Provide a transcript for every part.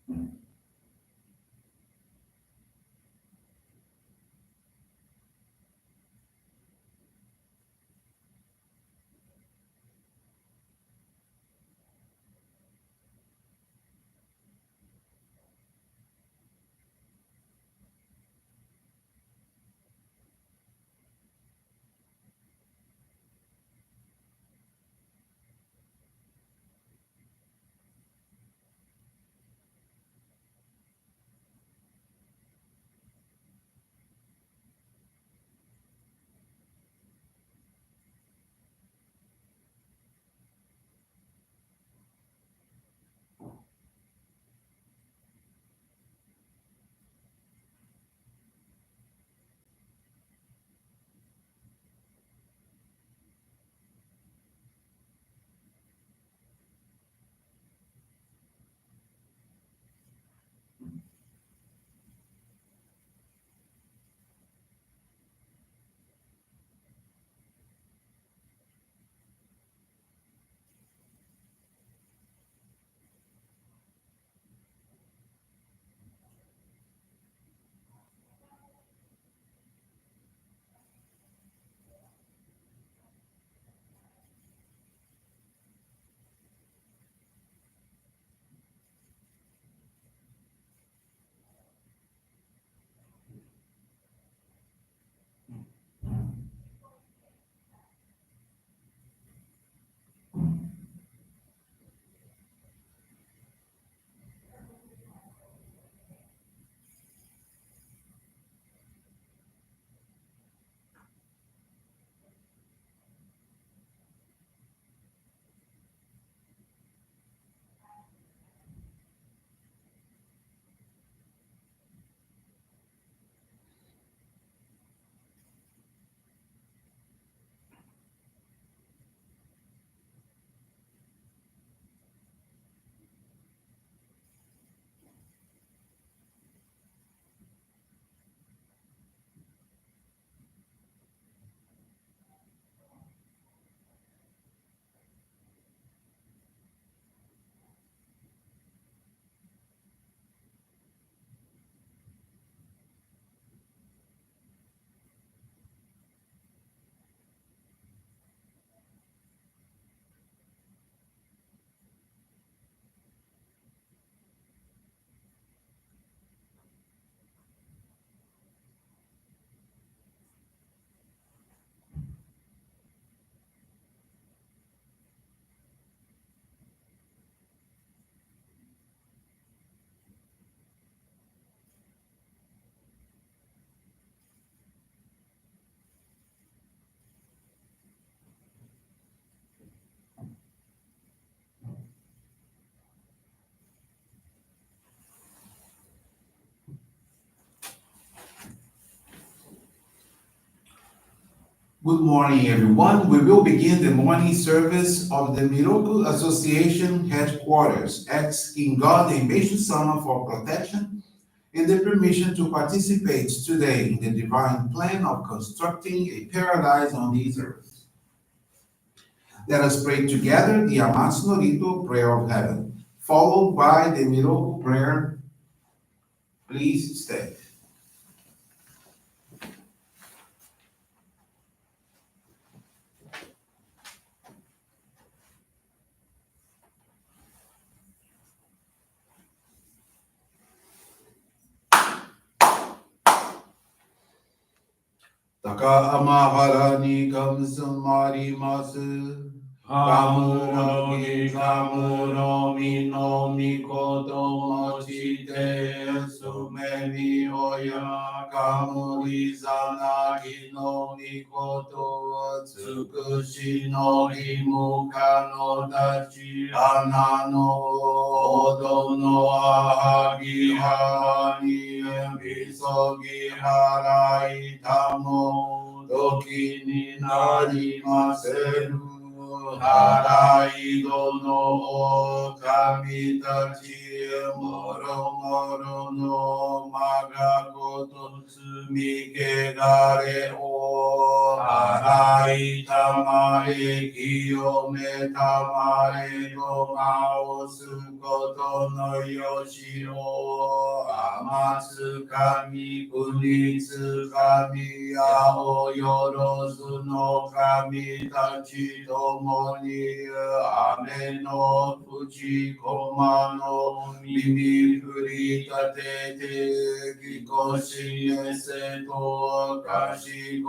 Good morning, everyone. We will begin the morning service of the Miroku Association headquarters, asking God and Meishu-sama for protection and the permission to participate today in the divine plan of constructing a paradise on this earth. Let us pray together the Amatsu-Norito Prayer of Heaven, followed by the Miroku Prayer. Please stay. Taka amaharani kamsamari masu. Kamuro ni kamuro mi no mi koto mochite sumeni oya kamuri zanagi no mi koto tsukushi no himuka no dachi anano odo no ahagi hani bisogi harai tamo doki ni narimaseru Harai dono kami tachi moro moro no magagoto tsumike gare o harai tamae kiyome tamae no mao sukoto no yoshi o amatsu kami kunitsu kami yao yorozu no kami tachi tomoni ame no fuji koma no mimi furita tete kikoshi ese to kashi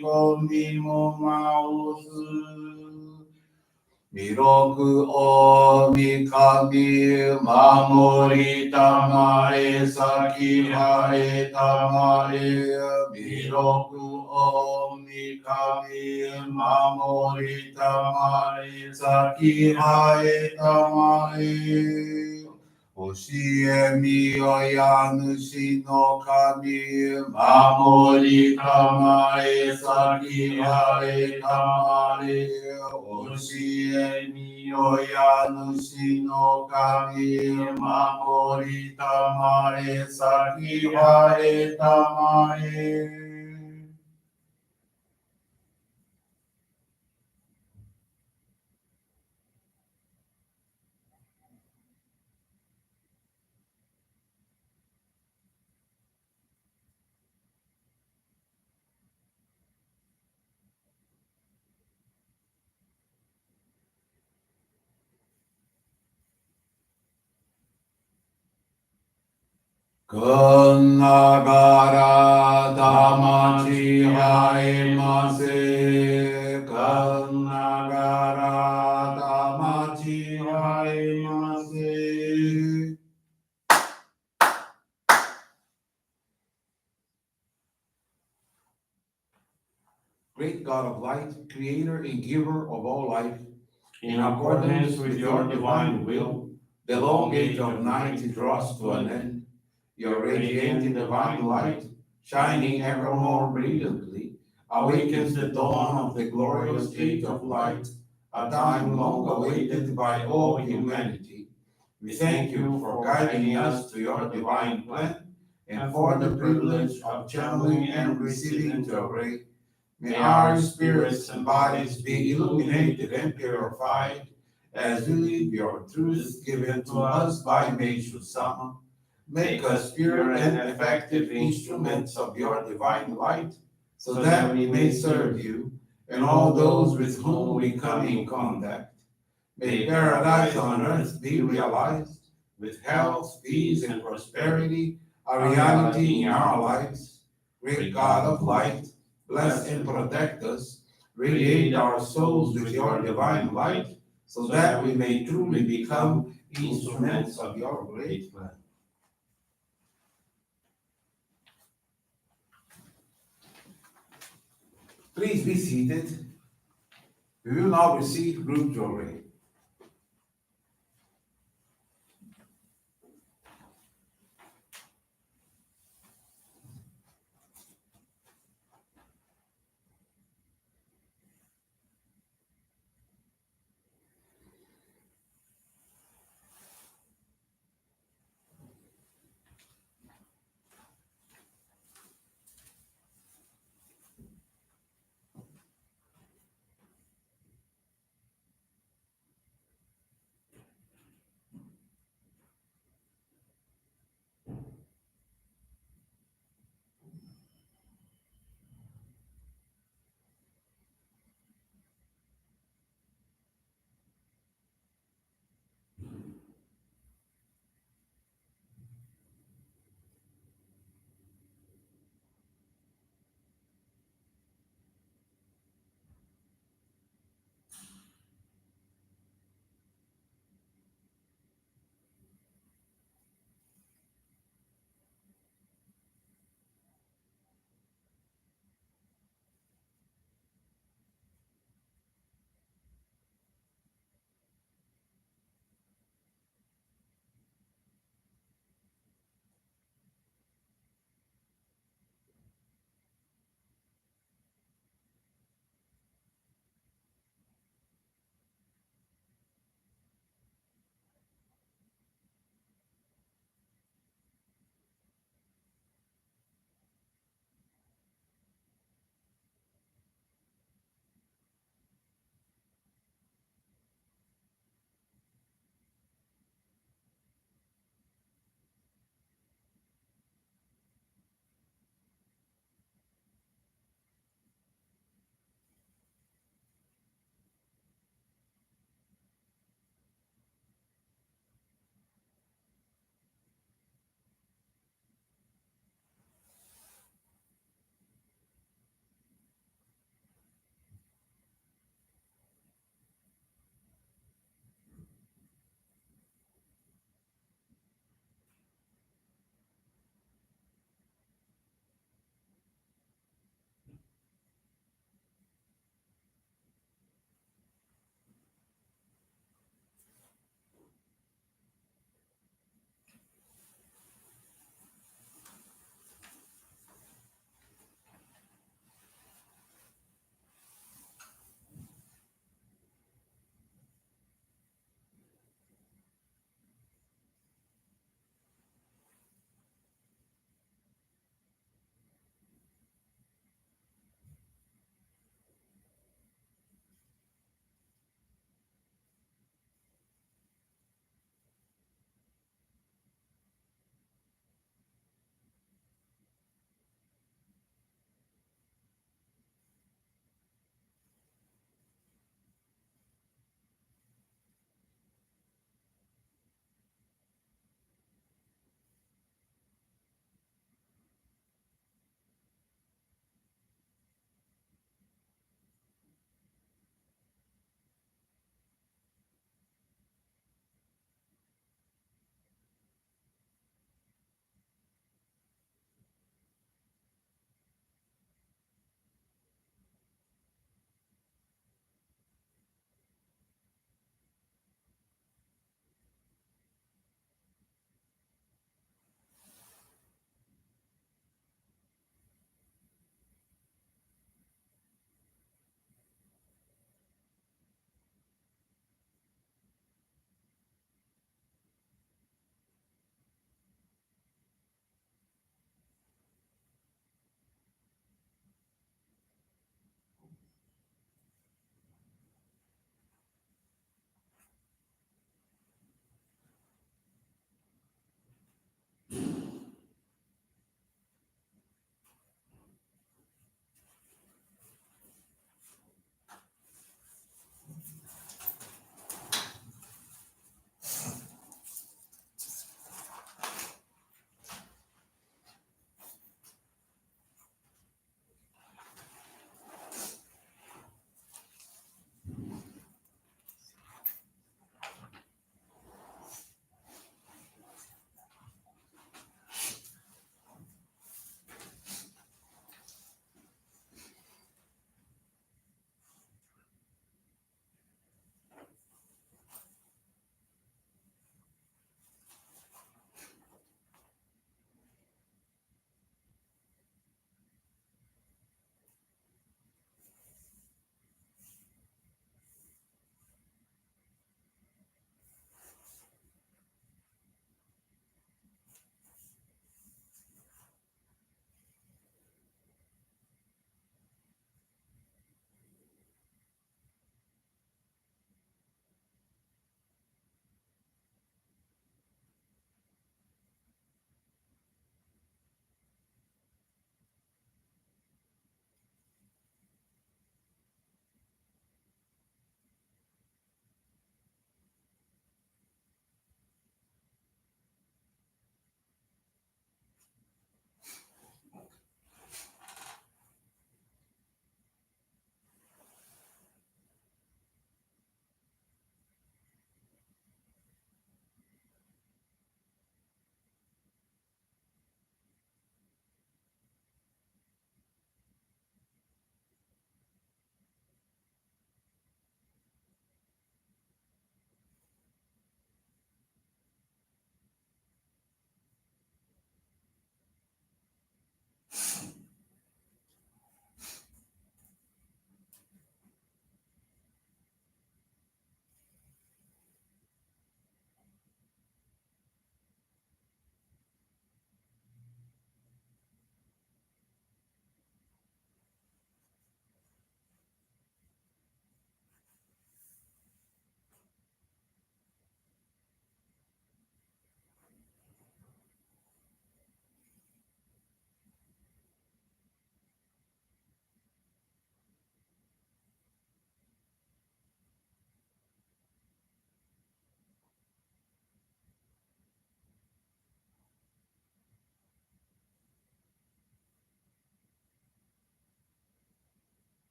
gomi mo maosu Miroku o mikami mamori tamae saki hae tamae Miroku o mikami mamori tamae saki hae tamae Hoshie mi oya nushi no kami mamori tamae saki hae tamae Hoshie mi oya nushi no kami mamori tamae saki hae tamae Kannagara damachi haemase Kannagara damachi haemase Great God of light, creator and giver of all life, in accordance with your divine will, the long age of night draws to an end. Your radiant and divine light, shining ever more brilliantly, awakens the dawn of the glorious age of light, a time long awaited by all humanity. We thank you for guiding us to your divine plan and for the privilege of channeling and receiving Johrei. May our spirits and bodies be illuminated and purified as we live your truth given to us by Meishu-sama. Make us pure and effective instruments of your divine light, so that we may serve you and all those with whom we come in contact. May paradise on earth be realized, with health, peace, and prosperity, a reality in our lives. Great God of light, bless and protect us, radiate our souls with your divine light, so that we may truly become instruments of your great plan. Please be seated. We will now receive group Johrei.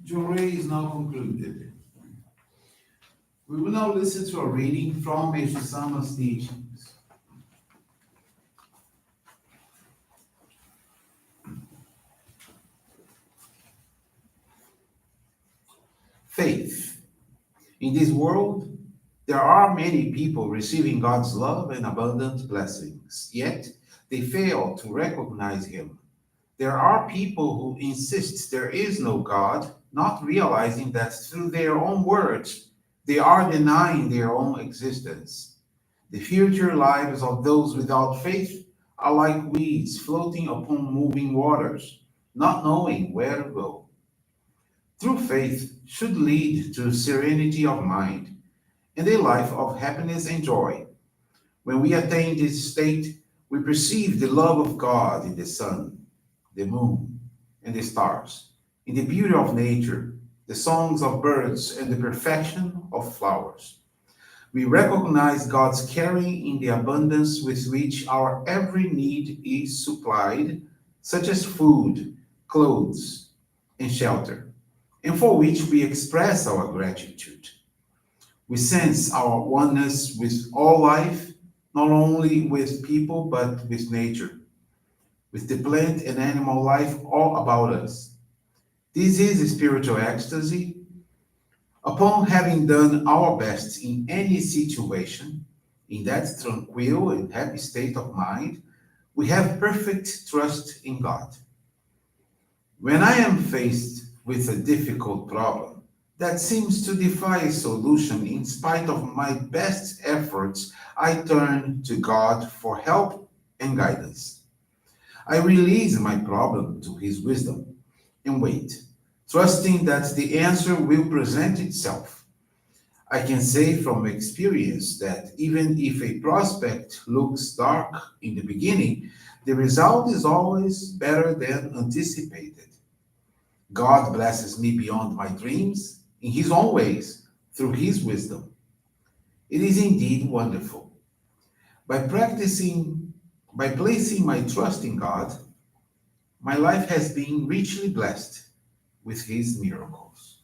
Johrei is now concluded. We will now listen to a reading from Meishu-sama's teachings. Faith. In this world, there are many people receiving God's love and abundant blessings, yet they fail to recognize Him. There are people who insist there is no God, not realizing that through their own words, they are denying their own existence. The future lives of those without faith are like weeds floating upon moving waters, not knowing where to go. True faith should lead to serenity of mind and a life of happiness and joy. When we attain this state, we perceive the love of God in the sun, the moon, and the stars, in the beauty of nature, the songs of birds, and the perfection of flowers. We recognize God's caring in the abundance with which our every need is supplied, such as food, clothes, and shelter, and for which we express our gratitude. We sense our oneness with all life, not only with people, but with nature, with the plant and animal life all about us. This is spiritual ecstasy. Upon having done our best in any situation, in that tranquil and happy state of mind, we have perfect trust in God. When I am faced with a difficult problem that seems to defy solution in spite of my best efforts, I turn to God for help and guidance. I release my problem to His wisdom and wait, trusting that the answer will present itself. I can say from experience that even if a prospect looks dark in the beginning, the result is always better than anticipated. God blesses me beyond my dreams in His own ways through His wisdom. It is indeed wonderful. By placing my trust in God, my life has been richly blessed with His miracles.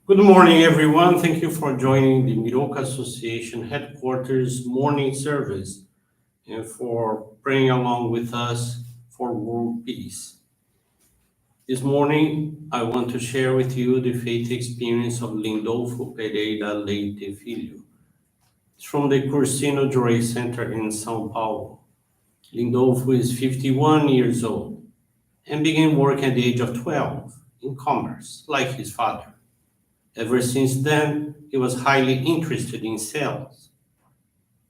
Good morning, everyone. Thank you for joining the Miroku Association headquarters morning service and for praying along with us for world peace. This morning, I want to share with you the faith experience of Lindolfo Pereira Leite Filho. It's from the Cursino Johrei Center in São Paulo. Lindolfo is 51 years old and began work at the age of 12 in commerce, like his father. Ever since then, he was highly interested in sales.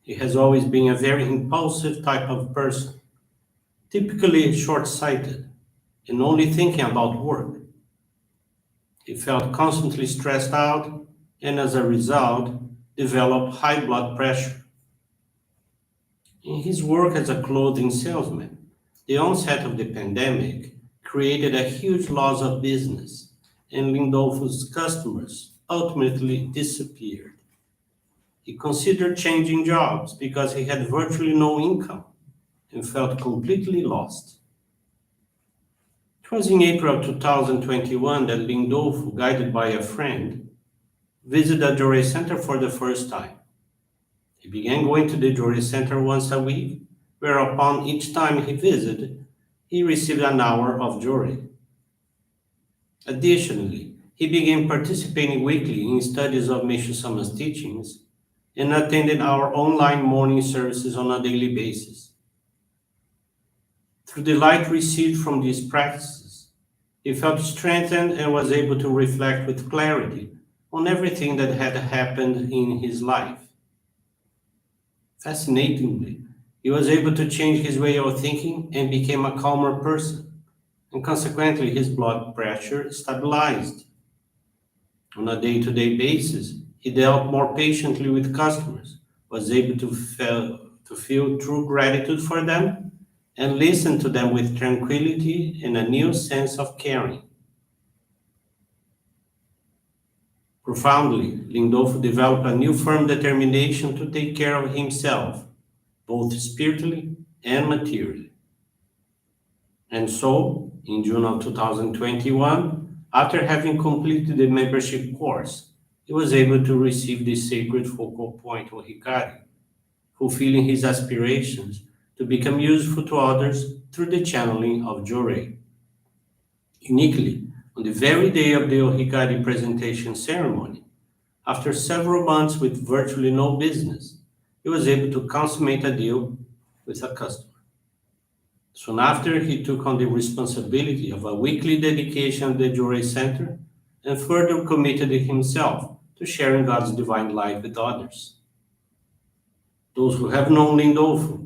He has always been a very impulsive type of person, typically short-sighted and only thinking about work. He felt constantly stressed out and as a result, developed high blood pressure. In his work as a clothing salesman, the onset of the pandemic created a huge loss of business, and Lindolfo's customers ultimately disappeared. He considered changing jobs because he had virtually no income and felt completely lost. It was in April of 2021 that Lindolfo, guided by a friend, visited the Johrei Center for the first time. He began going to the Johrei Center once a week, whereupon each time he visited, he received an hour of Johrei. Additionally, he began participating weekly in studies of Meishu-sama's teachings and attended our online morning services on a daily basis. Through the light received from these practices, he felt strengthened and was able to reflect with clarity on everything that had happened in his life. Fascinatingly, he was able to change his way of thinking and became a calmer person, and consequently his blood pressure stabilized. On a day-to-day basis, he dealt more patiently with customers, was able to feel true gratitude for them, and listen to them with tranquility and a new sense of caring. Profoundly, Lindolfo developed a new firm determination to take care of himself, both spiritually and materially. And so, in June of 2021, after having completed the membership course, he was able to receive the sacred focal point of Hikari, fulfilling his aspirations to become useful to others through the channeling of Johrei. Uniquely, on the very day of the Ohikari presentation ceremony, after several months with virtually no business, he was able to consummate a deal with a customer. Soon after, he took on the responsibility of a weekly dedication at the Johrei Center and further committed himself to sharing God's divine light with others. Those who have known Lindolfo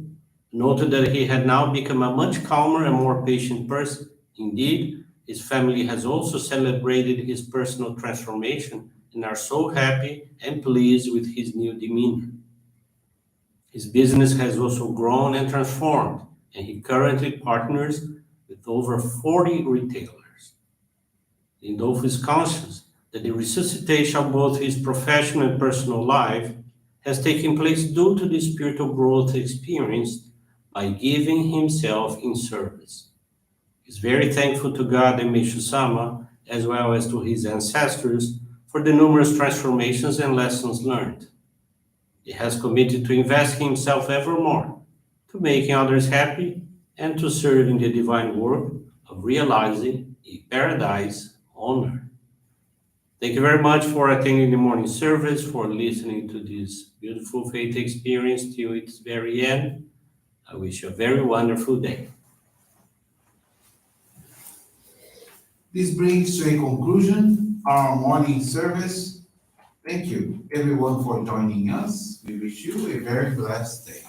noted that he had now become a much calmer and more patient person. Indeed, his family has also celebrated his personal transformation and are so happy and pleased with his new demeanor. His business has also grown and transformed, and he currently partners with over 40 retailers. Lindolfo is conscious that the resuscitation of both his professional and personal life has taken place due to the spiritual growth experienced by giving himself in service. He's very thankful to God and Meishu-sama, as well as to his ancestors, for the numerous transformations and lessons learned. He has committed to invest himself ever more, to making others happy, and to serving the divine work of realizing a paradise on earth. Thank you very much for attending the morning service, for listening to this beautiful faith experience till its very end. I wish you a very wonderful day. This brings to a conclusion our morning service. Thank you, everyone, for joining us. We wish you a very blessed day.